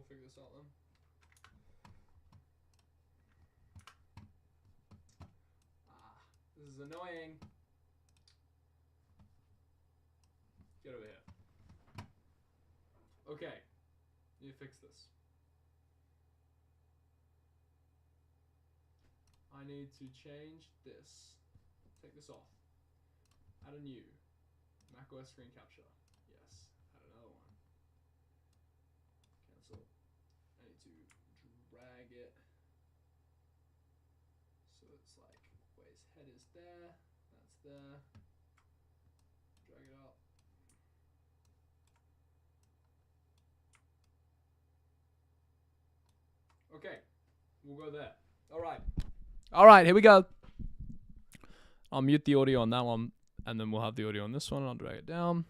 figure this out then. This is annoying. Get over here. Okay. Need to fix this. I need to change this. Take this off. Add a new. macOS screen capture. Yes. Add another one. Cancel. I need to drag it. So it's like where his head is there. That's there. Drag it up. Okay. We'll go there. Alright. Alright, here we go. I'll mute the audio on that one, and then we'll have the audio on this one, and I'll drag it down.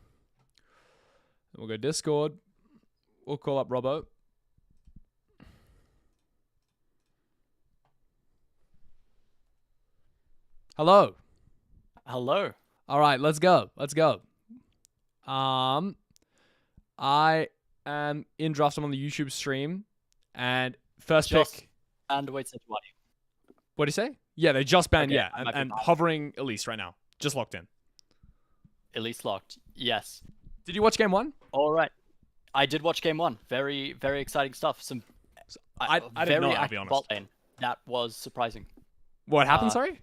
Then we'll go Discord. We'll call up Robbo. Hello. Hello. All right, let's go. Let's go. I am in draft. I'm on the YouTube stream, and first pick. And wait, what? What do you say? Yeah, they just banned. Okay, yeah, and hovering Elise right now, just locked in. Elise locked. Yes. Did you watch game one? All right. I did watch game one. Very, very exciting stuff. Some. I didn't know. I'll be honest. Bot lane. That was surprising. What happened? Sorry.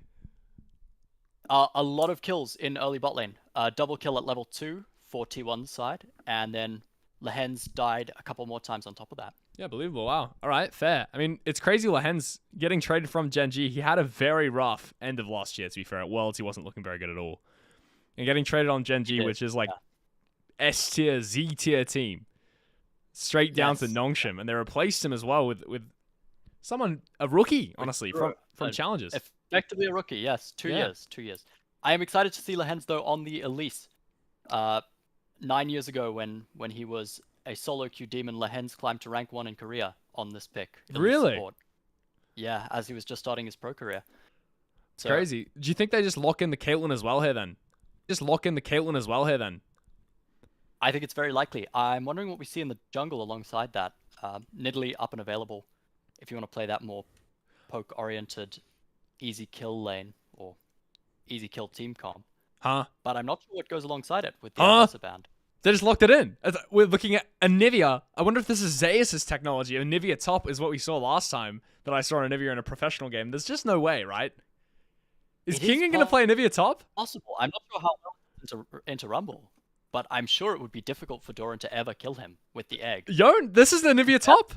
A lot of kills in early bot lane. Double kill at level 2 for T1's side, and then Lehen's died a couple more times on top of that. Yeah, believable. Wow. All right, fair. I mean, it's crazy. Lehen's getting traded from Gen G. He had a very rough end of last year, to be fair. At Worlds, he wasn't looking very good at all. And getting traded on Gen G, which is like S tier, Z tier team, straight down to Nongshim, and they replaced him as well with someone, a rookie, honestly, from Challenges. Effectively a rookie, yes. 2 years. 2 years. I am excited to see Lehen's, though, on the Elise. 9 years ago, when he was a solo queue demon, Lehen's climbed to rank 1 in Korea on this pick. Really? Support. Yeah, as he was just starting his pro career. It's crazy. Do you think they just lock in the Caitlyn as well here then? I think it's very likely. I'm wondering what we see in the jungle alongside that. Nidalee up and available if you want to play that more poke-oriented easy kill lane or easy kill team comp. Huh? But I'm not sure what goes alongside it with the Adversa band. They just locked it in. We're looking at Anivia. I wonder if this is Zeus' technology. Anivia top is what we saw last time that I saw Anivia in a professional game. There's just no way, right? Is Kingen going to play Anivia top? Possible. I'm not sure how well into Rumble, but I'm sure it would be difficult for Doran to ever kill him with the egg. Yo, this is the Anivia top?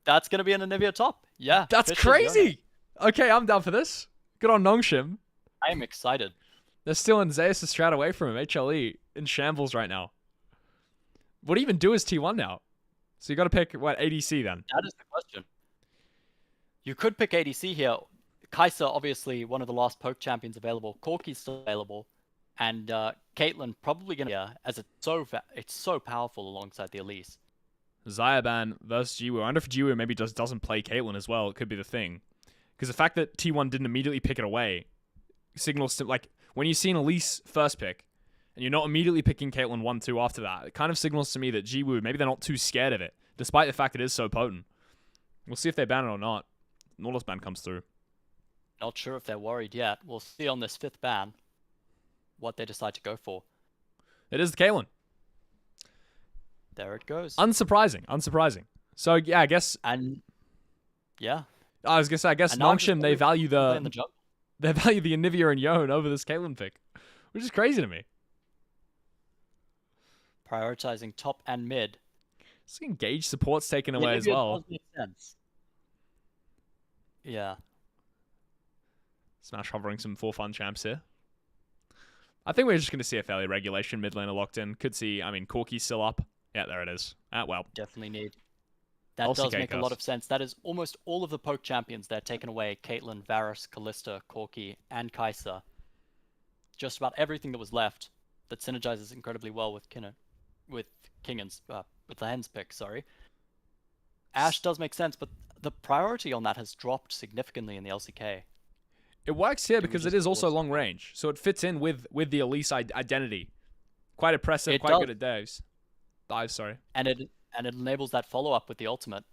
That's going to be an Anivia top. Yeah. That's crazy. Okay, I'm down for this. Good on Nongshim. I am excited. They're still in Zeus' strat away from him. HLE in shambles right now. What do you even do as T1 now? So you got to pick, what, ADC then? That is the question. You could pick ADC here. Kai'Sa, obviously, one of the last poke champions available. Corki's still available. And Caitlyn probably going to, as it's so powerful alongside the Elise. Zayaban versus Jiwoo. I wonder if Jiwoo maybe just doesn't play Caitlyn as well. It could be the thing. Because the fact that T1 didn't immediately pick it away signals to, like, when you see an Elise first pick, and you're not immediately picking Caitlyn 1-2 after that, it kind of signals to me that Jiwoo, maybe they're not too scared of it, despite the fact it is so potent. We'll see if they ban it or not. Nautilus ban comes through. Not sure if they're worried yet. We'll see on this 5th ban what they decide to go for. It is the Caitlyn. There it goes. Unsurprising. So, yeah, I guess... And, yeah. I was going to say, I guess Nongshim, they value the Anivia and Yone over this Caitlyn pick, which is crazy to me. Prioritizing top and mid. So engage support's taken away as well. Does make sense. Yeah. Smash hovering some for fun champs here. I think we're just going to see a fairly regulation mid laner locked in. Could see, I mean, Corki's still up. Yeah, there it is. Well. Definitely need. That does make a lot of sense. That is almost all of the poke champions that are taken away. Caitlyn, Varus, Kalista, Corki, and Kai'Sa. Just about everything that was left that synergizes incredibly well with Kingen's, with the Hens pick, sorry. Ashe does make sense, but the priority on that has dropped significantly in the LCK. It works here because it is also long range, so it fits in with the Elise identity. Quite oppressive, quite good at dives. Sorry. And And it enables that follow-up with the ultimate.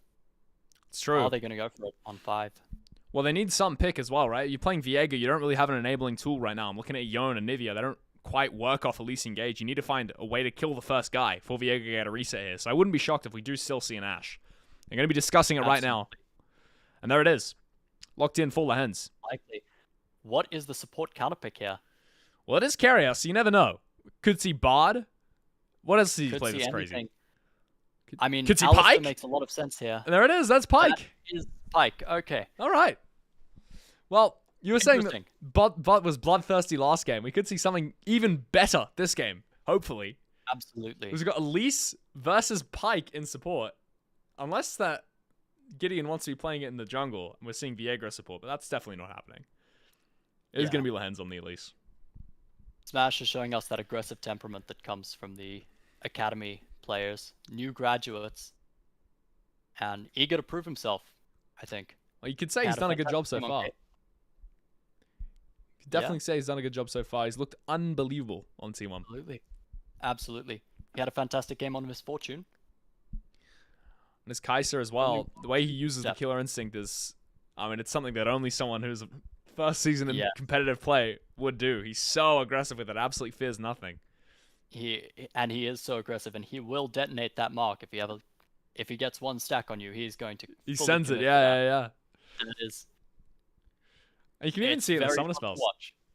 It's true. How are they going to go for it on 5? Well, they need some pick as well, right? You're playing Viega, you don't really have an enabling tool right now. I'm looking at Yone and Nivea. They don't quite work off Elise Engage. You need to find a way to kill the first guy for Viega to get a reset here. So I wouldn't be shocked if we do still see an Ashe. They're going to be discussing it right now. And there it is. Locked in full of hens. Likely. What is the support counter pick here? Well, it is carrier, so you never know. Could see Bard. What else did he play that's crazy? I mean, could see Alistair Pyke? makes a lot of sense here. And there it is. That's Pyke. That is Pyke. Okay. All right. Well, you were saying that Bot was bloodthirsty last game. We could see something even better this game, hopefully. Absolutely. We've got Elise versus Pyke in support. Unless that Gideon wants to be playing it in the jungle, and we're seeing Viagra support, but that's definitely not happening. It is going to be Lehens on the Elise. Smash is showing us that aggressive temperament that comes from the academy players, new graduates, and eager to prove himself, I think. Well, you could say he's done a good job so far. You could definitely say he's done a good job so far. He's looked unbelievable on T1. Absolutely. He had a fantastic game on Misfortune. And his Kaiser as well, the way he uses the killer instinct is, I mean, it's something that only someone who's first season in competitive play would do. He's so aggressive with it, absolutely fears nothing. He is so aggressive, and he will detonate that mark if he gets one stack on you. He's going to. He sends it, yeah. And it is. And you can even see it in the summoner spells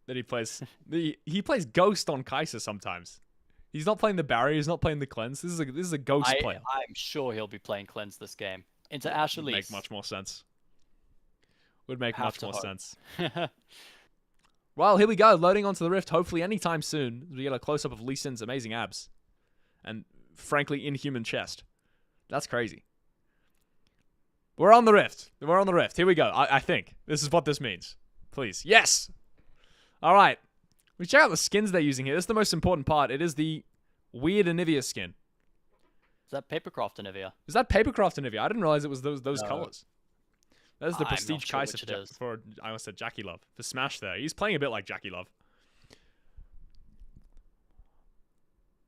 that he plays. He plays Ghost on Kaiser sometimes. He's not playing the barrier. He's not playing the cleanse. This is a Ghost player. I'm sure he'll be playing cleanse this game into Ashe Elise. Would make much more sense. Would make much more sense. Well, here we go, loading onto the Rift, hopefully anytime soon. We get a close-up of Lee Sin's amazing abs. And, frankly, inhuman chest. That's crazy. We're on the Rift. Here we go. I think. This is what this means. Please. Yes! Alright. We check out the skins they're using here. This is the most important part. It is the weird Anivia skin. Is that Papercraft Anivia? Is that Papercraft Anivia? I didn't realize it was those colors. That's the Prestige Kaiser for, I almost said Jackie Love. For Smash there. He's playing a bit like Jackie Love.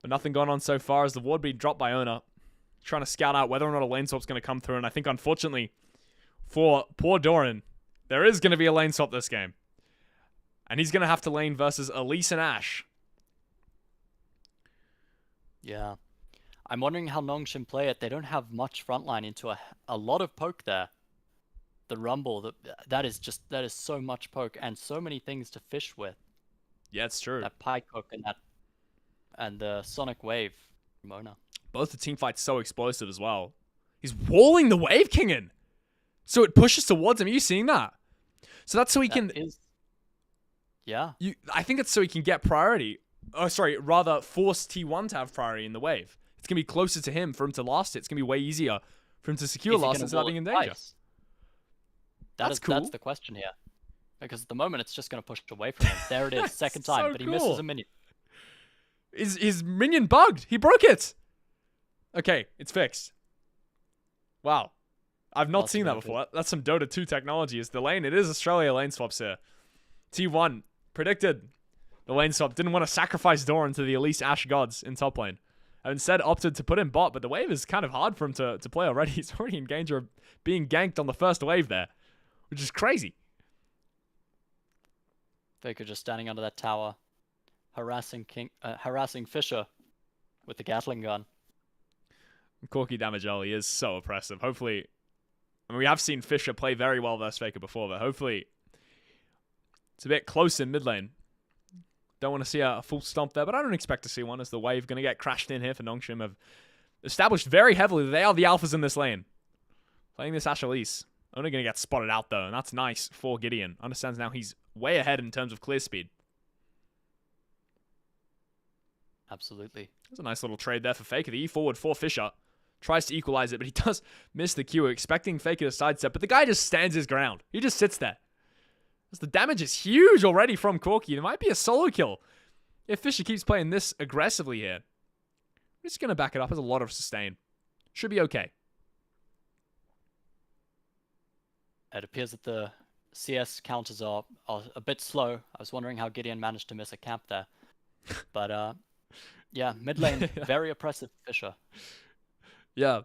But nothing going on so far as the ward being dropped by Ona. Trying to scout out whether or not a lane swap's going to come through. And I think, unfortunately, for poor Doran, there is going to be a lane swap this game. And he's going to have to lane versus Elise and Ashe. Yeah. I'm wondering how Nongshim play it. They don't have much frontline into a lot of poke there. The Rumble, that is so much poke and so many things to fish with. Yeah, it's true. That Pyke hook and the Sonic Wave from Ona. Both the team fights so explosive as well. He's walling the Wave King in. So it pushes towards him. Are you seeing that? So that's so he can... Yeah. I think it's so he can get priority. Oh, sorry, rather force T1 to have priority in the wave. It's going to be closer to him for him to last it. It's going to be way easier for him to secure last it without being in danger. That's cool. That's the question here. Because at the moment, it's just going to push away from him. There it is, second time, but he misses a minion. Is his minion bugged? He broke it! Okay, it's fixed. Wow. I've not seen that before. That's some Dota 2 technology. Is the lane? It is Australia lane swaps here. T1 predicted the lane swap. Didn't want to sacrifice Doran to the Elise Ashe gods in top lane. And instead opted to put in bot, but the wave is kind of hard for him to play already. He's already in danger of being ganked on the first wave there. Which is crazy. Faker just standing under that tower, harassing Fisher with the Gatling gun. Corky damage early is so oppressive. Hopefully, I mean, we have seen Fisher play very well versus Faker before, but hopefully it's a bit close in mid lane. Don't want to see a full stomp there, but I don't expect to see one as the wave going to get crashed in here for Nongshim. Have established very heavily that they are the alphas in this lane. Playing this Ashe Elise. Only going to get spotted out, though, and that's nice for Gideon. Understands now he's way ahead in terms of clear speed. Absolutely. There's a nice little trade there for Faker. The E forward for Fisher. Tries to equalize it, but he does miss the Q, expecting Faker to sidestep, but the guy just stands his ground. He just sits there. As the damage is huge already from Corky. There might be a solo kill if Fisher keeps playing this aggressively here. We're just going to back it up. There's a lot of sustain. Should be okay. It appears that the CS counters are a bit slow. I was wondering how Gideon managed to miss a camp there. But, yeah, mid lane, very oppressive Fisher. Yeah.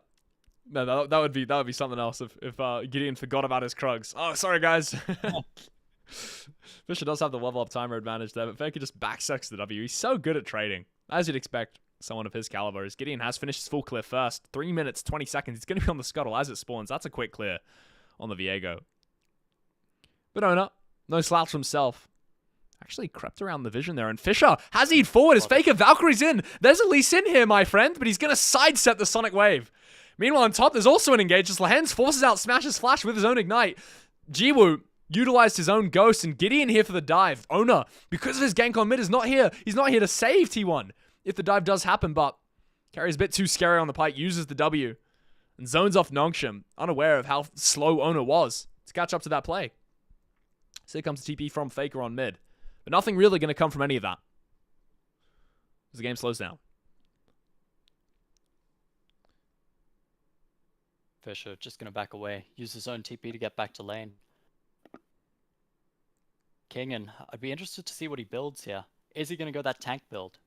No, that would be something else if Gideon forgot about his Krugs. Oh, sorry guys. Fisher does have the level up timer advantage there, but Faker just backsecks the W. He's so good at trading, as you'd expect someone of his caliber. As Gideon has finished his full clear first, 3 minutes 20 seconds. He's going to be on the scuttle as it spawns. That's a quick clear on the Viego. But Ona, no slouch himself. Actually crept around the vision there, and Fisher has he'd forward as Faker Valkyrie's in. There's Elise in here, my friend, but he's going to sidestep the Sonic Wave. Meanwhile, on top, there's also an engage as Lehens forces out Smash's Flash with his own Ignite. Jiwoo utilized his own Ghost, and Gideon here for the dive. Ona, because of his gank on mid, is not here. He's not here to save T1 if the dive does happen, but Carrie's a bit too scary on the pike, uses the W, and zones off Nongshim, unaware of how slow Ona was to catch up to that play. So here comes the TP from Faker on mid. But nothing really going to come from any of that as the game slows down. Fisher just going to back away. Use his own TP to get back to lane. Kingen, I'd be interested to see what he builds here. Is he going to go that tank build?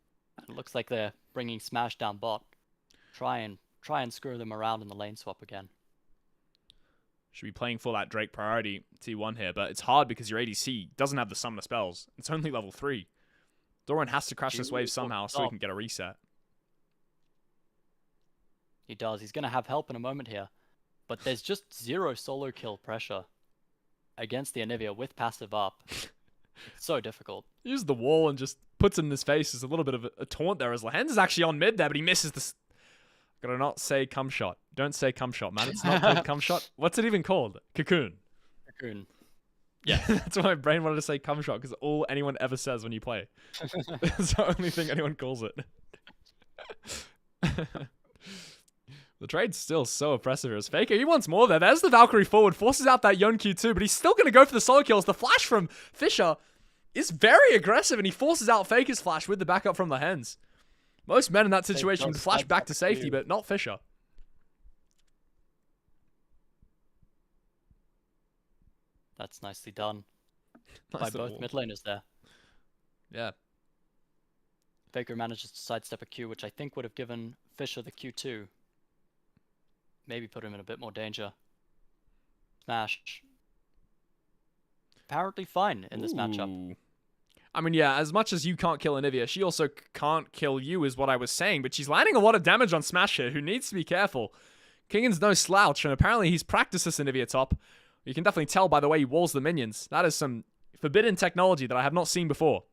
It looks like they're bringing Smash down bot. Try and screw them around in the lane swap again. Should be playing for that Drake priority T1 here, but it's hard because your ADC doesn't have the summoner spells. It's only level 3. Doran has to crash this wave somehow so he can get a reset. He does. He's going to have help in a moment here. But there's just 0 solo kill pressure against the Anivia with passive up. It's so difficult. He uses the wall and just puts him in his face. There's a little bit of a taunt there as Lehens is actually on mid there, but he misses this. Gotta not say cum shot. Don't say cum shot, man. It's not called cum shot. What's it even called? Cocoon. Cocoon. Yeah, that's why my brain wanted to say cum shot, because all anyone ever says when you play. It's the only thing anyone calls it. The trade's still so oppressive here as Faker. He wants more there. There's the Valkyrie forward, forces out that Yon Q2, but he's still going to go for the solo kills. The flash from Fisher is very aggressive, and he forces out Faker's flash with the backup from the Hens. Most men in that situation would flash back to safety, but not Fisher. That's nicely done by both mid laners there. Yeah. Faker manages to sidestep a Q, which I think would have given Fisher the Q2. Maybe put him in a bit more danger. Smash. Apparently fine in this matchup. I mean, yeah, as much as you can't kill Anivia, she also can't kill you is what I was saying, but she's landing a lot of damage on Smash here, who needs to be careful. Kingen's no slouch, and apparently he's practiced this Anivia top. You can definitely tell by the way he walls the minions. That is some forbidden technology that I have not seen before.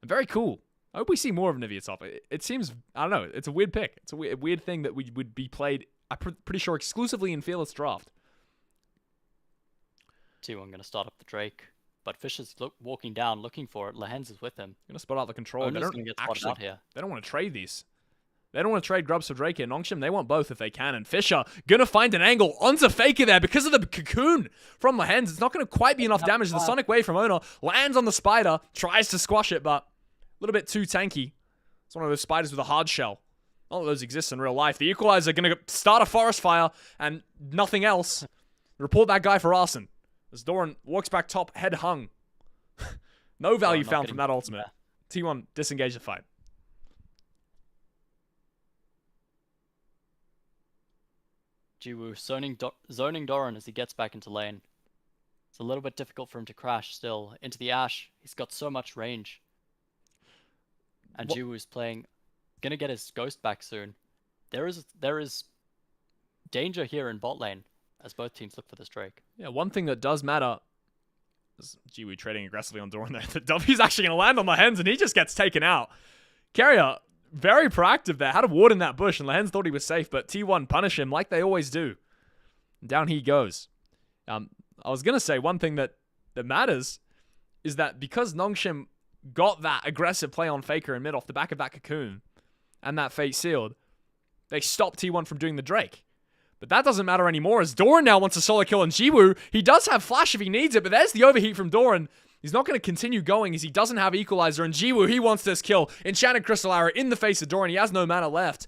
And very cool. I hope we see more of Anivia top. It seems, I don't know, it's a weird pick. It's a weird thing that would be played, I'm pretty sure, exclusively in Fearless Draft. T1 going to start up the Drake. But Fisher's walking down, looking for it. Lehens is with him. Going to spot out the control. They don't get spotted out here. They don't want to trade these. They don't want to trade Grubs for Drake here. Nongshim, they want both if they can. And Fisher going to find an angle onto Faker there because of the cocoon from Lehens. It's not going to quite be enough damage. The Sonic Wave from Ona lands on the spider, tries to squash it, but a little bit too tanky. It's one of those spiders with a hard shell. All of those exist in real life. The Equalizer going to start a forest fire and nothing else. Report that guy for arson. As Doran walks back top, head hung. No value found from that ultimate. T1 disengage the fight. Jiwoo zoning Doran as he gets back into lane. It's a little bit difficult for him to crash still. Into the Ashe. He's got so much range. And Jiwoo's playing. Gonna get his Ghost back soon. There is danger here in bot lane as both teams look for this Drake. Yeah, one thing that does matter is Jiwoo trading aggressively on Doran there. The W's actually going to land on Lehens, and he just gets taken out. Carrier, very proactive there. Had a ward in that bush, and Lehens thought he was safe, but T1 punish him like they always do. And down he goes. I was going to say one thing that matters is that because Nongshim got that aggressive play on Faker in mid off the back of that cocoon and that Fate Sealed, they stopped T1 from doing the Drake. But that doesn't matter anymore as Doran now wants a solo kill on Jiwoo. He does have flash if he needs it, but there's the overheat from Doran. He's not going to continue going as he doesn't have Equalizer, and Jiwoo, he wants this kill. Enchanted Crystal Arrow in the face of Doran. He has no mana left.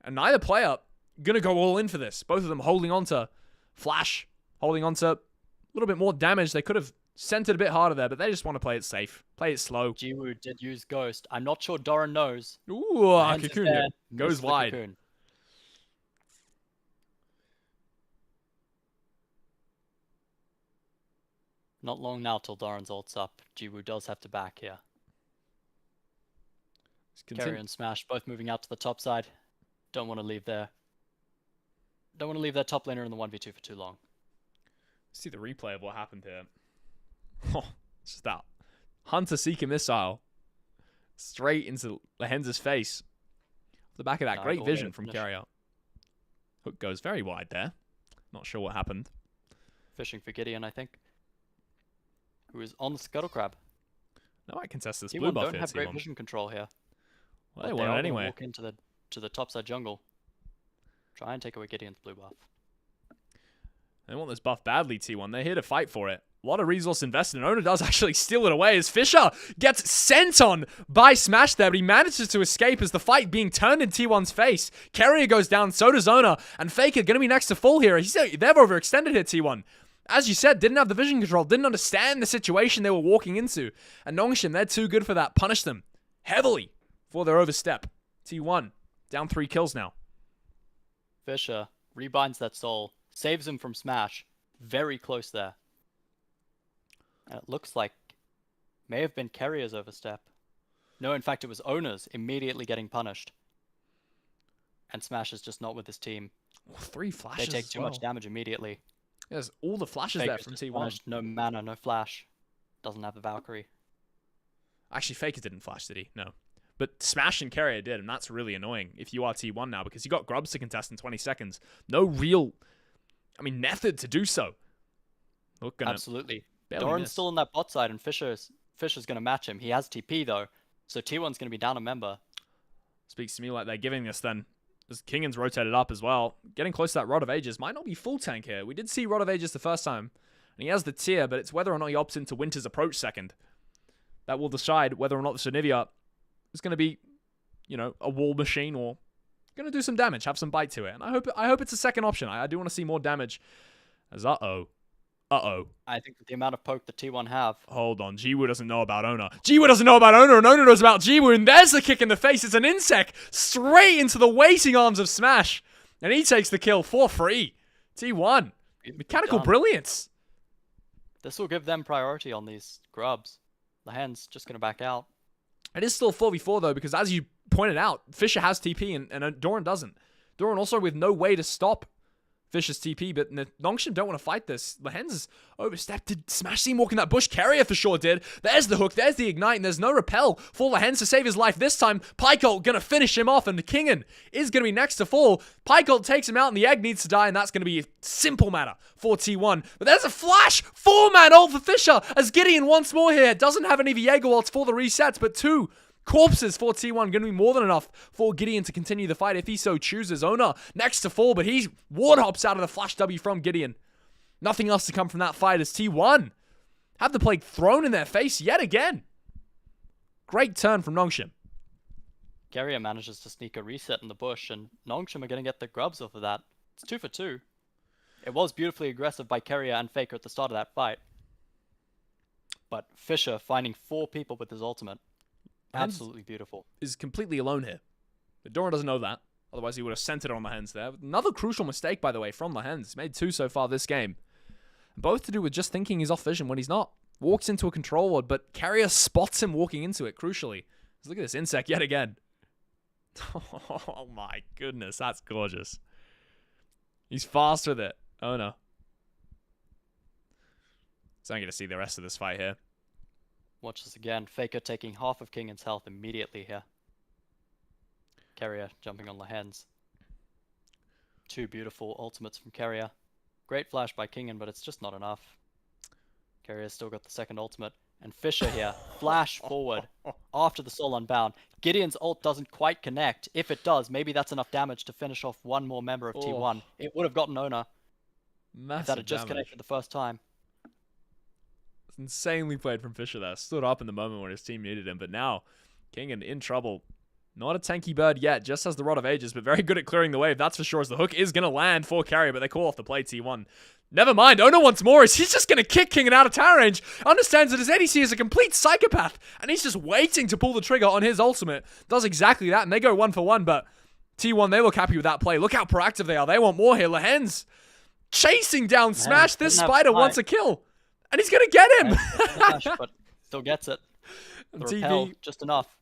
And neither player going to go all in for this. Both of them holding on to flash, holding on to a little bit more damage. They could have sent it a bit harder there, but they just want to play it safe. Play it slow. Jiwoo did use Ghost. I'm not sure Doran knows. Ooh, Cocoon goes wide. Cocoon. Not long now till Doran's ult's up. Jiwoo does have to back here. Carrier and Smash both moving out to the top side. Don't want to leave their top laner in the 1v2 for too long. See the replay of what happened here. Oh, it's just that Hunter Seeker missile straight into Lehens' face. Off the back of that, great vision from Carrier. Hook goes very wide there. Not sure what happened. Fishing for Gideon, I think. Who is on the Scuttle Crab. No, I contest this blue buff here. Don't have great vision control here. Well, they want it anyway. Walk into the topside jungle. Try and take away Gideon's blue buff. They want this buff badly, T1. They're here to fight for it. A lot of resource invested, and Ona does actually steal it away as Fisher gets sent on by Smash there, but he manages to escape as the fight being turned in T1's face. Carrier goes down, so does Ona, and Faker going to be next to full here. They've overextended here, T1. As you said, didn't have the vision control, didn't understand the situation they were walking into. And Nongshim, they're too good for that. Punish them heavily for their overstep. T1, down 3 kills now. Fisher rebinds that soul, saves him from Smash. Very close there. And it looks like may have been Carrier's overstep. No, in fact, it was Ona's immediately getting punished. And Smash is just not with his team. 3 flashes. They take too much damage immediately. There's all the flashes there from T1. Punished, no mana, no flash. Doesn't have the Valkyrie. Actually, Faker didn't flash, did he? No. But Smash and Carrier did, and that's really annoying if you are T1 now, because you got Grubs to contest in 20 seconds. No real, method to do so. Absolutely. Doran's still on that bot side, and Fisher's going to match him. He has TP, though, so T1's going to be down a member. Speaks to me like they're giving this, then. As Kingan's rotated up as well. Getting close to that Rod of Ages. Might not be full tank here. We did see Rod of Ages the first time, and he has the tier, but it's whether or not he opts into Winter's Approach second. That will decide whether or not the Shinivia is going to be, a wall machine or going to do some damage, have some bite to it. And I hope it's a second option. I do want to see more damage. As uh-oh. I think with the amount of poke that T1 have. Hold on. Jiwoo doesn't know about Ona. Jiwoo doesn't know about Ona, and Ona knows about Jiwoo. And there's the kick in the face. It's an insect straight into the waiting arms of Smash. And he takes the kill for free. T1. Mechanical brilliance. This will give them priority on these grubs. Lehens just going to back out. It is still 4v4, though, because as you pointed out, Fisher has TP and Doran doesn't. Doran also with no way to stop Fisher's TP, but Nongshim don't want to fight this. Lehens is overstepped. Did Smash see him walk in that bush? Carrier for sure did. There's the hook. There's the ignite, and there's no repel for Lehens to save his life. This time, Pycult going to finish him off, and Kingan is going to be next to fall. Pycult takes him out, and the egg needs to die, and that's going to be a simple matter for T1. But there's a flash! 4-man ult for Fisher, as Gideon once more here. Doesn't have any Viego ults for the resets, but 2 corpses for T1, going to be more than enough for Gideon to continue the fight if he so chooses. Ona next to fall, but he ward hops out of the flash W from Gideon. Nothing else to come from that fight as T1 have the plague thrown in their face yet again. Great turn from Nongshim. Carrier manages to sneak a reset in the bush, and Nongshim are going to get the grubs off of that. It's 2 for 2. It was beautifully aggressive by Carrier and Faker at the start of that fight. But Fisher finding 4 people with his ultimate. Absolutely beautiful. Is completely alone here. But Doran doesn't know that. Otherwise, he would have sent it on Lehens there. Another crucial mistake, by the way, from Lehens. He's made 2 so far this game. Both to do with just thinking he's off vision when he's not. Walks into a control ward, but Carrier spots him walking into it, crucially. Look at this insect yet again. Oh my goodness, that's gorgeous. He's fast with it. Oh no. So I'm going to see the rest of this fight here. Watch this again. Faker taking half of Kingan's health immediately here. Carrier jumping on Lehens. 2 beautiful ultimates from Carrier. Great flash by Kingan, but it's just not enough. Carrier's still got the second ultimate. And Fisher here, flash forward after the Soul Unbound. Gideon's ult doesn't quite connect. If it does, maybe that's enough damage to finish off one more member of T1. It would have gotten Ona if that had just connected the first time. Insanely played from Fisher there. Stood up in the moment when his team needed him, but now Kingan in trouble. Not a tanky bird yet, just has the Rod of Ages, but very good at clearing the wave, that's for sure, as the hook is going to land for Carrier, but they call off the play T1. Never mind, Ona wants more, as he's just going to kick Kingan out of tower range. Understands that his ADC is a complete psychopath, and he's just waiting to pull the trigger on his ultimate. Does exactly that, and they go 1 for 1, but T1, they look happy with that play. Look how proactive they are. They want more here. Lehens chasing down Smash. This spider wants a kill. And he's going to get him! But still gets it. The TB, repel, just enough.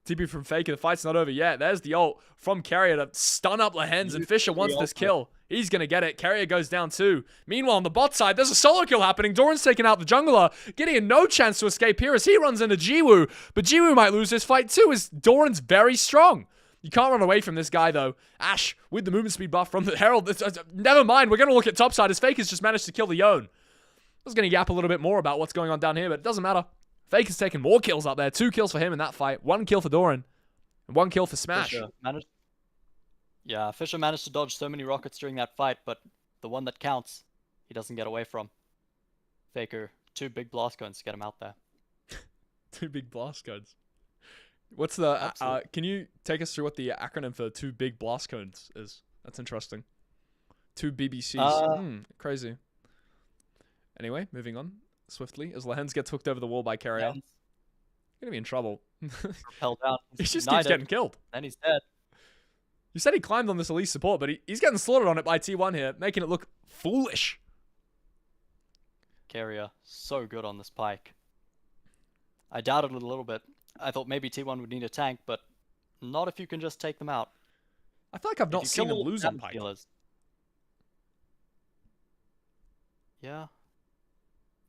TB from Faker. The fight's not over yet. There's the ult from Carrier to stun up Lehens, and Fisher wants this kill. He's going to get it. Carrier goes down too. Meanwhile, on the bot side, there's a solo kill happening. Doran's taking out the jungler. Gideon no chance to escape here as he runs into Jiwoo. But Jiwoo might lose this fight too as Doran's very strong. You can't run away from this guy, though. Ash, with the movement speed buff from the Herald. Never mind, we're going to look at topside as Faker's just managed to kill the Yone. I was going to yap a little bit more about what's going on down here, but it doesn't matter. Faker's taking more kills up there. 2 kills for him in that fight. 1 kill for Doran. And 1 kill for Smash. Fisher managed to dodge so many rockets during that fight, but the one that counts, he doesn't get away from. Faker, 2 big blast cones to get him out there. 2 big blast cones. What's the... can you take us through what the acronym for 2 big blast cones is? That's interesting. 2 BBCs. Crazy. Anyway, moving on swiftly as Lehens gets hooked over the wall by Carrier. Gonna be in trouble. Repelled down. He just keeps getting killed. And he's dead. You said he climbed on this elite support, but he's getting slaughtered on it by T1 here, making it look foolish. Carrier, so good on this pike. I doubted it a little bit. I thought maybe T1 would need a tank, but not if you can just take them out. I feel like I've not seen him lose on pike. Yeah.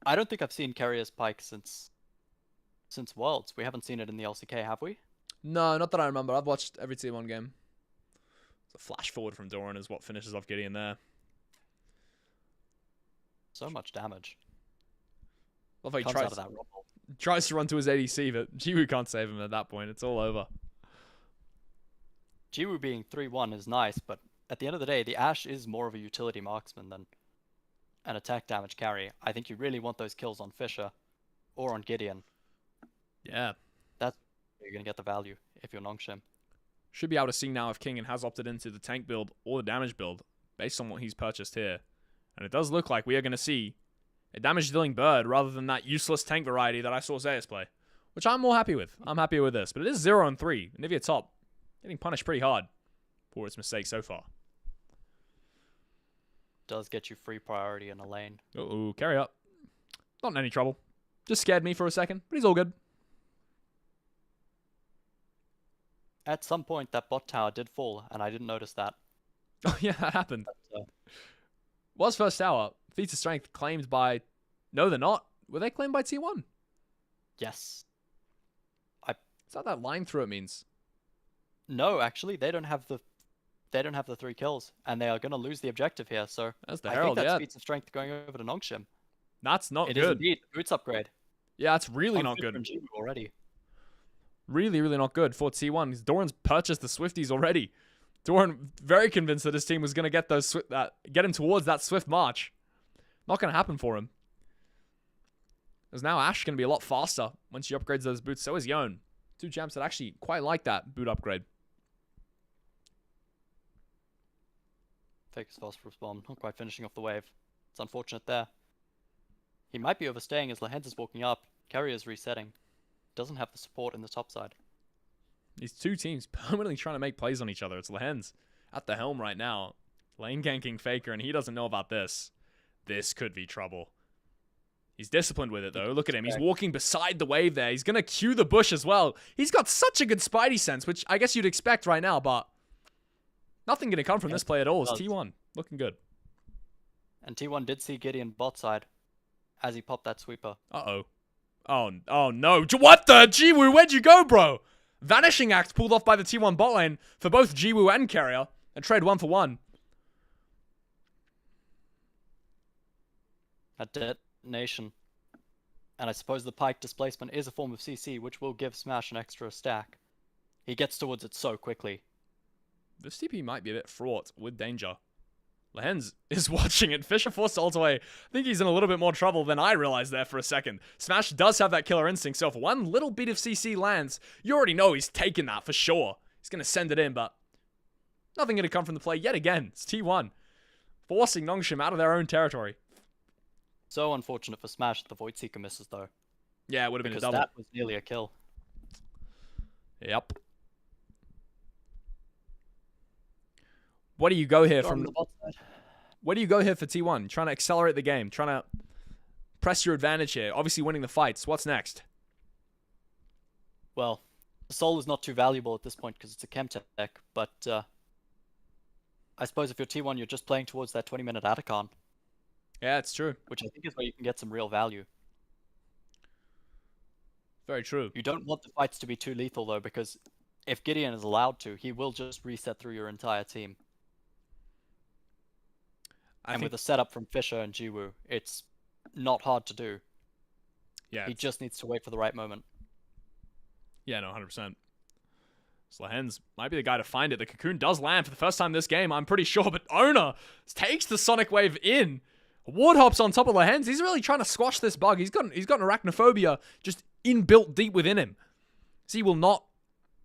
I don't think I've seen Carrier's pike since Worlds. We haven't seen it in the LCK, have we? No, not that I remember. I've watched every T1 game. The flash forward from Doran is what finishes off Gideon there. So much damage. Love how he tries to run to his ADC, but Jiwoo can't save him at that point. It's all over. Jiwoo being 3-1 is nice, but at the end of the day, the Ashe is more of a utility marksman than an attack damage carry. I think you really want those kills on Fisher or on Gideon. Yeah. That's where you're going to get the value if you're Nongshim. Should be able to see now if King has opted into the tank build or the damage build based on what he's purchased here. And it does look like we are going to see a damage-dealing bird rather than that useless tank variety that I saw Zeus play, which I'm more happy with. I'm happier with this. But it is 0-3. Nivea top getting punished pretty hard for its mistakes so far. Does get you free priority in a lane. Uh-oh, carry up. Not in any trouble. Just scared me for a second, but he's all good. At some point, that bot tower did fall, and I didn't notice that. Oh, yeah, that happened. Was first tower. Feats of strength claimed by... No, they're not. Were they claimed by T1? Yes. Is that line through it means? No, actually, they don't have the 3 kills, and they are going to lose the objective here, so that's the I Herald, think that's Feats of strength going over to Nongshim. That's not good. It is indeed. Boots upgrade. Yeah, that's really not good. Already. Really, really not good for T1. Doran's purchased the Swifties already. Doran very convinced that his team was going to get get him towards that swift march. Not going to happen for him. As now Ashe going to be a lot faster once she upgrades those boots. So is Yone. 2 champs that actually quite like that boot upgrade. Faker's phosphorus bomb, not quite finishing off the wave. It's unfortunate there. He might be overstaying as Lehens is walking up. Carrier's resetting. Doesn't have the support in the top side. These 2 teams permanently trying to make plays on each other. It's Lehens at the helm right now. Lane ganking Faker, and he doesn't know about this. This could be trouble. He's disciplined with it, though. Look at him. He's walking beside the wave there. He's going to cue the bush as well. He's got such a good spidey sense, which I guess you'd expect right now, but nothing going to come from this play at all. It's T1. Looking good. And T1 did see Gideon bot side as he popped that sweeper. Uh-oh. Oh no. What the? Jiwoo, where'd you go, bro? Vanishing Act pulled off by the T1 bot lane for both Jiwoo and Carrier. A trade 1 for 1. A detonation. And I suppose the pike displacement is a form of CC, which will give Smash an extra stack. He gets towards it so quickly. This TP might be a bit fraught with danger. Lehens is watching it. Fisher forced to ult away. I think he's in a little bit more trouble than I realized there for a second. Smash does have that killer instinct, so if one little bit of CC lands, you already know he's taking that for sure. He's going to send it in, but nothing going to come from the play yet again. It's T1. Forcing Nongshim out of their own territory. So unfortunate for Smash that the Void Seeker misses, though. Yeah, it would have been a double. Because that was nearly a kill. Yep. What do you go here from? Where do you go here for T1? Trying to accelerate the game, trying to press your advantage here. Obviously winning the fights. What's next? Well, the soul is not too valuable at this point because it's a chem tech, but I suppose if you're T1, you're just playing towards that 20-minute Atacon. Yeah, it's true. Which I think is where you can get some real value. Very true. You don't want the fights to be too lethal, though, because if Gideon is allowed to, he will just reset through your entire team. And with a setup from Fisher and Jiwoo, it's not hard to do. Yeah. He just needs to wait for the right moment. Yeah, no, 100%. Lehens might be the guy to find it. The Cocoon does land for the first time this game, I'm pretty sure, but Owner takes the Sonic Wave in. Warthops on top of Lehens. He's really trying to squash this bug. He's got an arachnophobia just inbuilt deep within him. So he will not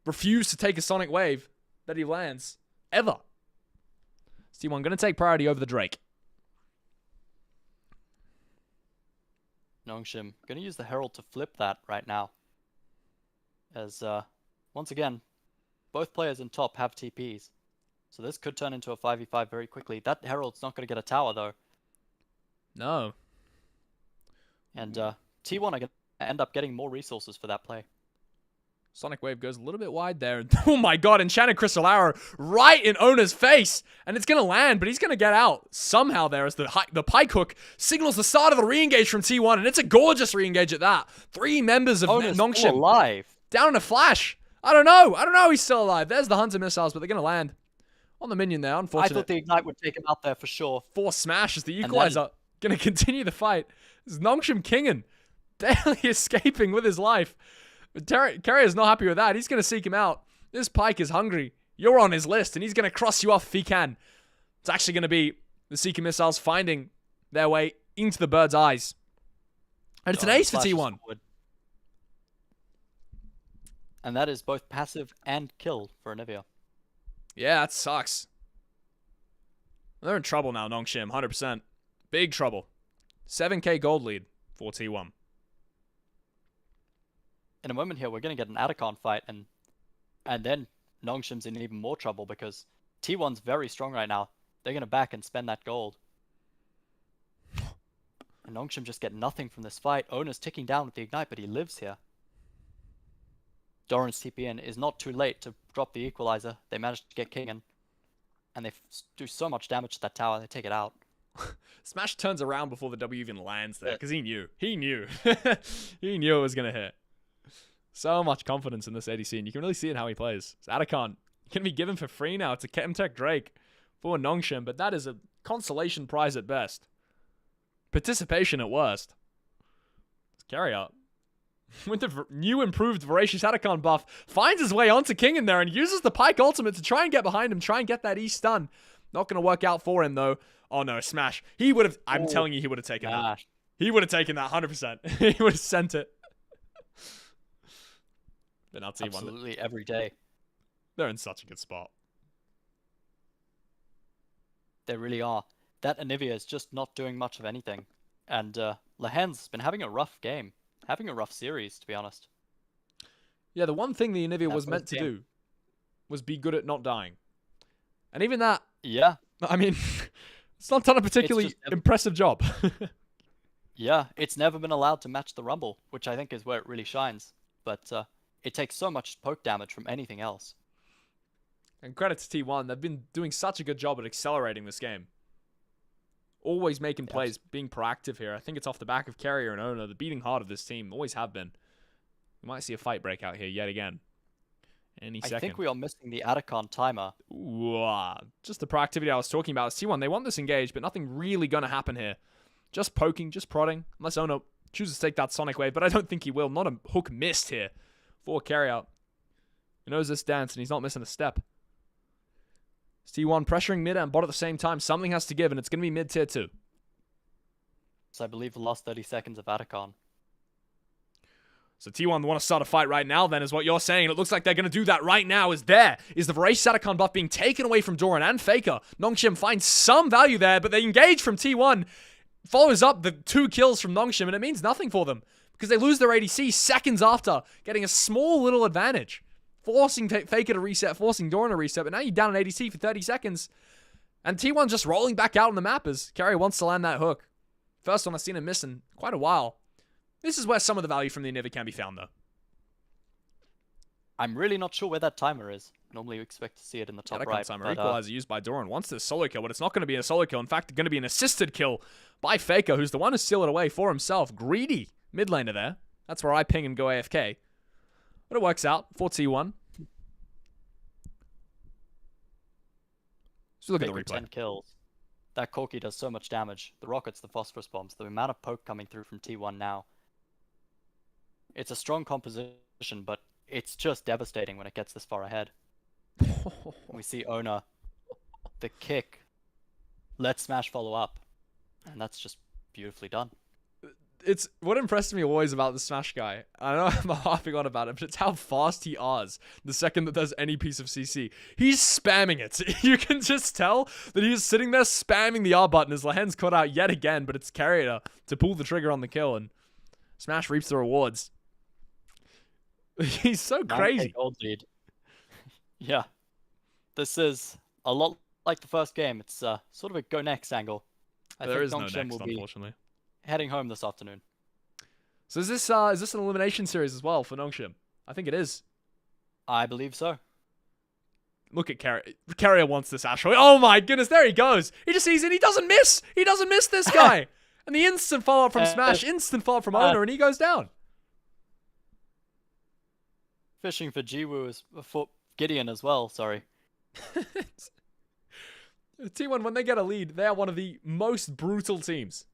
refuse to take a Sonic Wave that he lands, ever. T1 going to take priority over the Drake. Nongshim going to use the Herald to flip that right now. As, once again, both players in top have TPs. So this could turn into a 5v5 very quickly. That Herald's not going to get a tower, though. No. And T1 are going to end up getting more resources for that play. Sonic Wave goes a little bit wide there. Oh my god, Enchanted Crystal Arrow right in Owner's face. And it's going to land, but he's going to get out somehow there as the Pike Hook signals the start of the re-engage from T1. And it's a gorgeous re-engage at that. 3 members of Nongshim alive. Down in a flash. I don't know. He's still alive. There's the Hunter missiles, but they're going to land on the minion there. Unfortunately. I thought the Ignite would take him out there for sure. Force Smash as the Equalizer. Going to continue the fight. This is Nongshim Kingen barely escaping with his life. But Carrier's not happy with that. He's going to seek him out. This Pike is hungry. You're on his list, and he's going to cross you off if he can. It's actually going to be the Seeker missiles finding their way into the bird's eyes. And it's an ace for T1. And that is both passive and kill for Anivia. Yeah, that sucks. They're in trouble now, Nongshim, 100%. Big trouble. 7k gold lead for T1. In a moment here, we're going to get an Atacon fight, and then Nongshim's in even more trouble because T1's very strong right now. They're going to back and spend that gold. And Nongshim just get nothing from this fight. Owner's ticking down with the Ignite, but he lives here. Doran's TP in is not too late to drop the Equalizer. They managed to get Kingen, and they do so much damage to that tower, they take it out. Smash turns around before the W even lands there, because he knew. He knew. He knew it was going to hit. So much confidence in this ADC, and you can really see it how he plays. So Atacon can be given for free now. It's a Chemtech Drake for Nongshim, but that is a consolation prize at best. Participation at worst. Let's carry up. With the new improved Voracious Atacon buff, finds his way onto King in there and uses the Pike ultimate to try and get behind him, try and get that E stun. Not going to work out for him, though. Oh, no, Smash. He would have... I'm telling you, he would have taken that. He would have taken that 100%. He would have sent it. But now T1. Absolutely every day. They're in such a good spot. They really are. That Anivia is just not doing much of anything. And Lehens has been having a rough game. Having a rough series, to be honest. Yeah, the one thing the Anivia was meant to do was be good at not dying. And even that... Yeah. I mean, it's not done a particularly impressive job. Yeah, it's never been allowed to match the Rumble, which I think is where it really shines. But it takes so much poke damage from anything else. And credit to T1, they've been doing such a good job at accelerating this game. Always making plays, being proactive here. I think it's off the back of Carrier and Owner, the beating heart of this team. Always have been. We might see a fight break out here yet again. Any second. I think we are missing the Atacon timer. Ooh, just the proactivity I was talking about. T1, they want this engage, but nothing really going to happen here. Just poking, just prodding. Unless Owner chooses to take that Sonic Wave, but I don't think he will. Not a hook missed here for Carrier. He knows this dance, and he's not missing a step. T1 pressuring mid and bot at the same time. Something has to give, and it's going to be mid tier 2. So I believe the last 30 seconds of Atacon. So T1 want to start a fight right now then, is what you're saying. It looks like they're going to do that right now. Is the Voracious Atacon buff being taken away from Doran and Faker. Nongshim finds some value there, but they engage from T1. Follows up the 2 kills from Nongshim, and it means nothing for them. Because they lose their ADC seconds after, getting a small little advantage. Forcing Faker to reset, forcing Doran to reset, but now you're down an ADC for 30 seconds. And T1 just rolling back out on the map as Carrier wants to land that hook. First one I've seen him miss in quite a while. This is where some of the value from the inhibitor can be found, though. I'm really not sure where that timer is. Normally you expect to see it in the top right. Timer. Equalizer used by Doran. Wants the solo kill, but it's not going to be a solo kill. In fact, it's going to be an assisted kill by Faker, who's the one to steal it away for himself. Greedy mid laner there. That's where I ping and go AFK. But it works out for T1. So look at the replay. 10 kills. That Corki does so much damage. The rockets, the phosphorus bombs, the amount of poke coming through from T1 now. It's a strong composition, but it's just devastating when it gets this far ahead. We see Ona, the kick, let Smash follow up, and that's just beautifully done. It's what impressed me always about the Smash guy. I know I'm harping on about it, but it's how fast he R's the second that there's any piece of CC. He's spamming it. You can just tell that he's sitting there spamming the R button as Lehen's caught out yet again, but it's Carrier to pull the trigger on the kill, and Smash reaps the rewards. He's so crazy. Gold lead. Yeah. This is a lot like the first game. It's sort of a go next angle. There is no next, unfortunately. Heading home this afternoon. So is this an elimination series as well for Nongshim? I think it is. I believe so. Look at Carrier. Carrier wants this Ashley. Oh my goodness, there he goes. He just sees it. He doesn't miss. He doesn't miss this guy. And the instant follow-up from Smash, instant follow-up from Ona, and he goes down. Fishing for Jiwoo is for Gideon as well, sorry. T1, when they get a lead, they are one of the most brutal teams.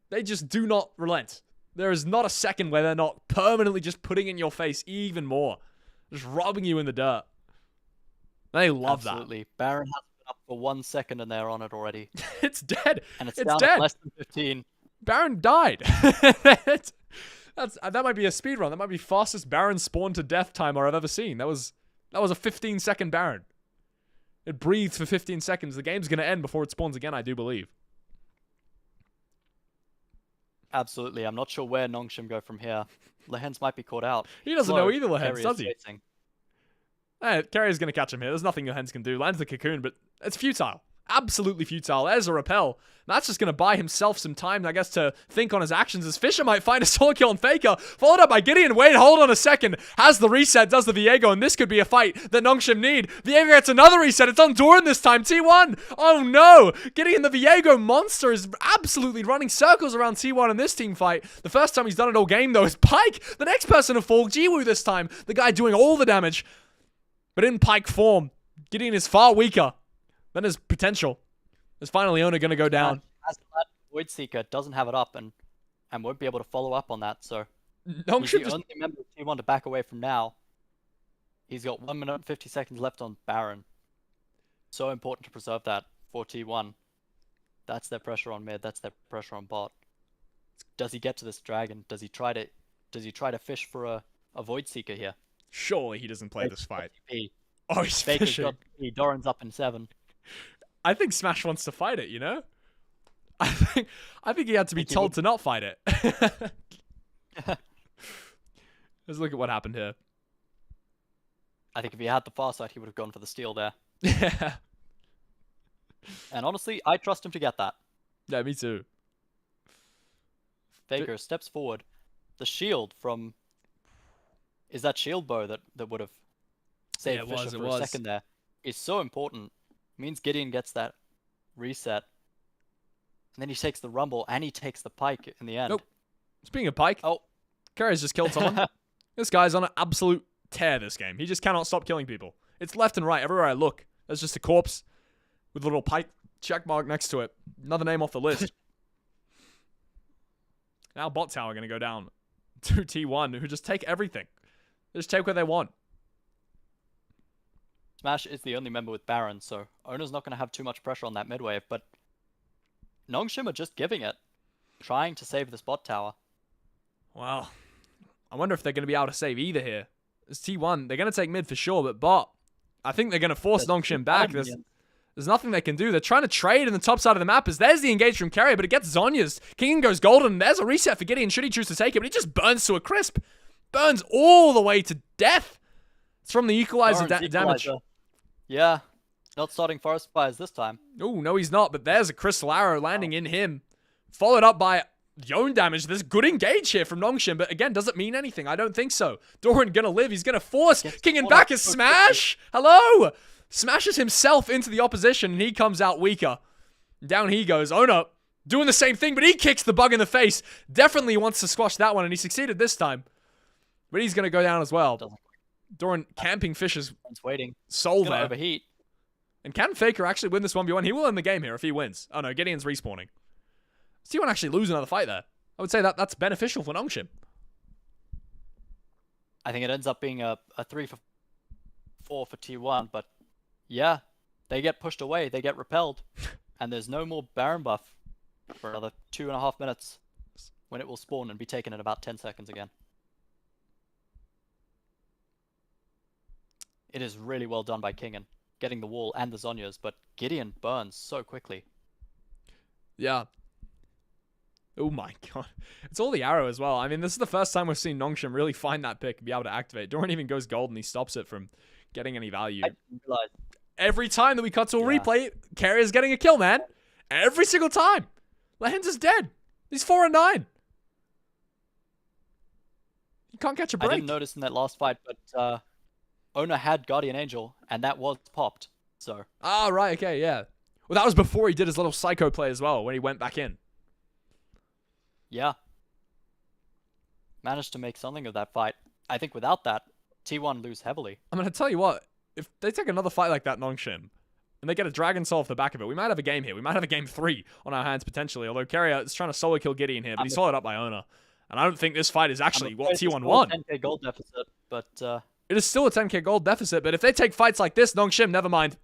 They just do not relent. There is not a second where they're not permanently just putting in your face even more. Just robbing you in the dirt. They love that. Absolutely. Baron has been up for 1 second and they're on it already. It's dead. And it's down at less than 15. Baron died. That might be a speed run. That might be fastest Baron spawn to death timer I've ever seen. That was a 15-second Baron. It breathed for 15 seconds. The game's going to end before it spawns again, I do believe. Absolutely. I'm not sure where Nongshim go from here. Lehens might be caught out. He doesn't know either, Lehens, does he? Carrier's going to catch him here. There's nothing Lehens can do. Lands the cocoon, but it's futile. Absolutely futile. There's a repel. That's just going to buy himself some time, I guess, to think on his actions, as Fisher might find a solo kill on Faker, followed up by Gideon. Wait, hold on a second. Has the reset, does the Viego, and this could be a fight that Nongshim need. Viego gets another reset. It's on Doran this time. T1. Oh, no. Gideon, the Viego monster, is absolutely running circles around T1 in this team fight. The first time he's done it all game, though, is Pyke. The next person to fall, Jiwoo this time. The guy doing all the damage. But in Pyke form, Gideon is far weaker than his potential. Is finally Ona going to go down. As Void Seeker doesn't have it up and won't be able to follow up on that, so he's the only member of T1 to back away from now. He's got 1 minute and 50 seconds left on Baron. So important to preserve that for T1. That's their pressure on mid. That's their pressure on bot. Does he get to this dragon? Does he try to fish for a Void Seeker here? Surely he doesn't play this fight. Oh, he's Baker's fishing. got Doran's up in 7. I think Smash wants to fight it, you know? I think he had to be told to not fight it. Let's look at what happened here. I think if he had the far side, he would have gone for the steal there. Yeah. And honestly, I trust him to get that. Yeah, me too. Faker steps forward. The shield from... Is that shield bow that would have saved Fisher for a second there? Is so important. Means Gideon gets that reset. And then he takes the rumble and he takes the Pyke in the end. Nope. Speaking of Pyke, Carrier's just killed someone. This guy's on an absolute tear this game. He just cannot stop killing people. It's left and right. Everywhere I look, there's just a corpse with a little Pyke checkmark next to it. Another name off the list. Now bot tower going to go down to T1, who just take everything. They just take what they want. Smash is the only member with Baron, so Ona's not going to have too much pressure on that mid wave, but Nongshim are just giving it, trying to save this bot tower. Well, I wonder if they're going to be able to save either here. It's T1. They're going to take mid for sure, but bot, I think they're going to force Nongshim back. There's nothing they can do. They're trying to trade in the top side of the map as there's the engage from Carrier, but it gets Zonya's. King goes golden. There's a reset for Gideon should he choose to take it, but it just burns to a crisp. Burns all the way to death. It's from the equalizer damage. Yeah, not starting forest fires this time. Oh, no, he's not, but there's a crystal arrow landing in him. Followed up by Yone damage. There's good engage here from Nongshim, but again, does it mean anything? I don't think so. Doran gonna live. He's gonna force King and back a smash. Hello! Smashes himself into the opposition, and he comes out weaker. Down he goes. Ona doing the same thing, but he kicks the bug in the face. Definitely wants to squash that one, and he succeeded this time. But he's gonna go down as well. Doran camping Fisher's waiting. soul there. Overheat. And can Faker actually win this 1v1? He will end the game here if he wins. Oh no, Gideon's respawning. T1 actually lose another fight there. I would say that's beneficial for Nongshim. I think it ends up being a 3 for 4 for T1, but yeah, they get pushed away, they get repelled, and there's no more Baron buff for another 2.5 minutes when it will spawn and be taken in about 10 seconds again. It is really well done by Kingen, getting the wall and the Zhonyas, but Gideon burns so quickly. Yeah. Oh my god. It's all the arrow as well. I mean, this is the first time we've seen Nongshim really find that pick and be able to activate. Doran even goes gold and he stops it from getting any value. I didn't realize. Every time that we cut to a replay, Carrier's getting a kill, man. Every single time. Lehens is dead. He's 4-9. You can't catch a break. I didn't notice in that last fight, but Ona had Guardian Angel, and that was popped. So. Ah, right. Okay, yeah. Well, that was before he did his little psycho play as well, when he went back in. Yeah. Managed to make something of that fight. I think without that, T1 lose heavily. I'm going to tell you what. If they take another fight like that, Nongshim, and they get a Dragon Soul off the back of it, we might have a game here. We might have a game 3 on our hands, potentially. Although Carrier is trying to solo kill Gideon here, but he's followed up by Ona. And I don't think this fight is actually what T1 won. 10k gold deficit, but... It is still a 10k gold deficit, but if they take fights like this, Nongshim, never mind.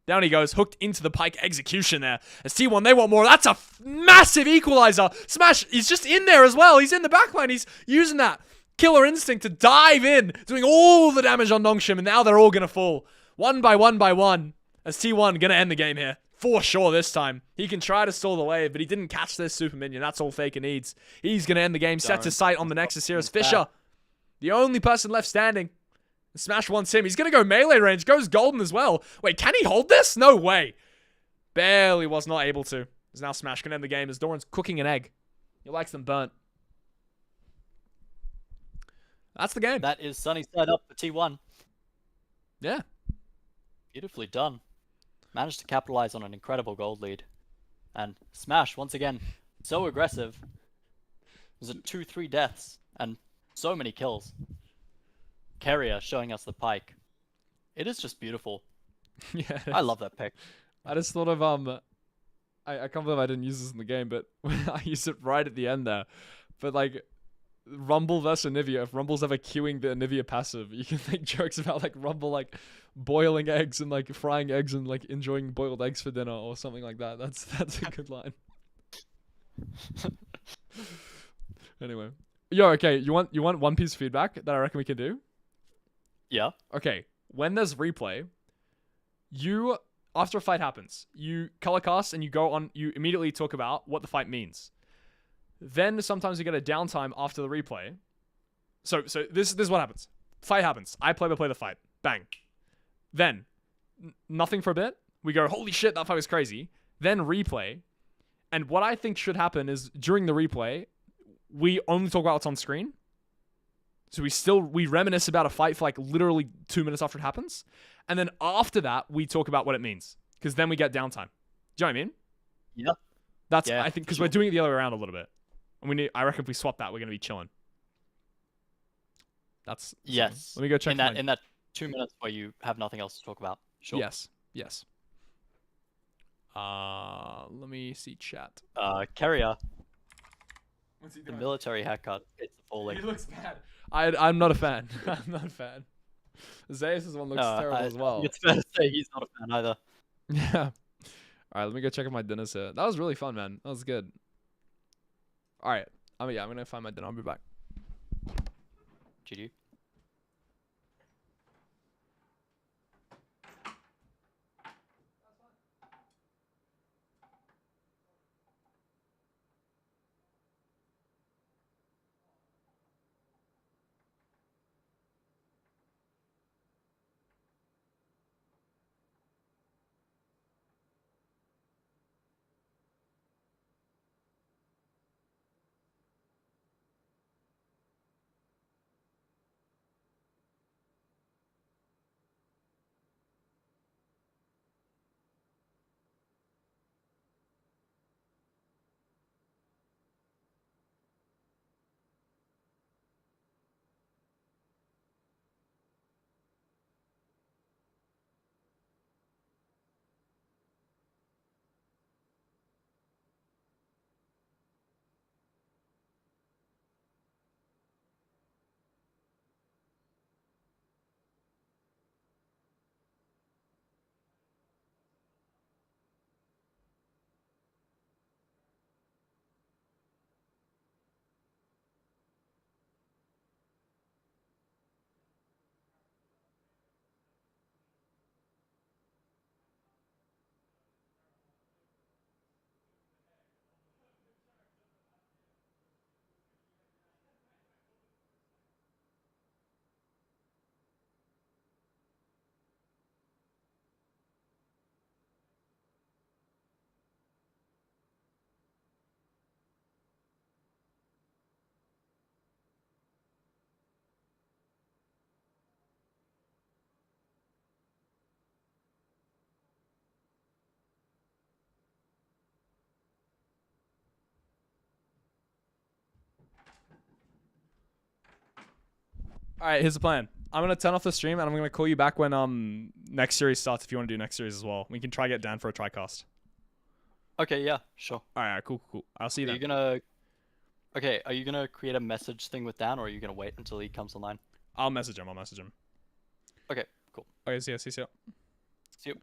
Down he goes, hooked into the pike execution there. As T1, they want more. That's a massive equalizer. Smash, he's just in there as well. He's in the backline. He's using that killer instinct to dive in, doing all the damage on Nongshim, and now they're all going to fall. One by one, as T1 going to end the game here. For sure this time. He can try to stall the wave, but he didn't catch this super minion. That's all Faker needs. He's going to end the game. Sets his sight on the Nexus here as Fisher, the only person left standing. Smash wants him. He's going to go melee range. Goes golden as well. Wait, can he hold this? No way. Barely was not able to. As now Smash can end the game as Doran's cooking an egg. He likes them burnt. That's the game. That is sunny side up for T1. Yeah. Beautifully done. Managed to capitalize on an incredible gold lead. And Smash, once again, so aggressive. It was a 2-3 deaths and so many kills. Carrier showing us the pike. It is just beautiful. Yeah, I love that pick. I just thought of I can't believe I didn't use this in the game, but I used it right at the end there. But like Rumble versus Anivia, if Rumble's ever queuing the Anivia passive, you can make jokes about like Rumble like boiling eggs and like frying eggs and like enjoying boiled eggs for dinner or something like that. That's a good line. Anyway. Yo, okay, you want one piece of feedback that I reckon we can do? Yeah. Okay, when there's replay, you, after a fight happens, you color cast and you immediately talk about what the fight means. Then sometimes you get a downtime after the replay. So this is what happens. Fight happens. I play the fight. Bang. Then, nothing for a bit. We go, holy shit, that fight was crazy. Then replay. And what I think should happen is during the replay, we only talk about what's on screen. So we reminisce about a fight for like literally 2 minutes after it happens. And then after that, we talk about what it means. Because then we get downtime. Do you know what I mean? Yeah. I think, because we're doing it the other way around a little bit. And I reckon if we swap that, we're going to be chilling. That's... Yes. Let me go check. In that 2 minutes where you have nothing else to talk about. Sure. Yes. Let me see chat. Carrier. The military haircut. It's appalling. He looks bad. I'm not a fan. I'm not a fan. Zeus' one looks terrible as well. It's fair to say he's not a fan either. Yeah. Alright, let me go check if my dinner's here. That was really fun, man. That was good. Alright. I'm gonna find my dinner. I'll be back. GG. All right, here's the plan. I'm gonna turn off the stream and I'm gonna call you back when next series starts. If you want to do next series as well, we can try get Dan for a tricast. Okay, yeah, sure. All right, cool. I'll see you then. Are you gonna create a message thing with Dan, or are you gonna wait until he comes online? I'll message him. Okay, cool. Okay, see ya. See you.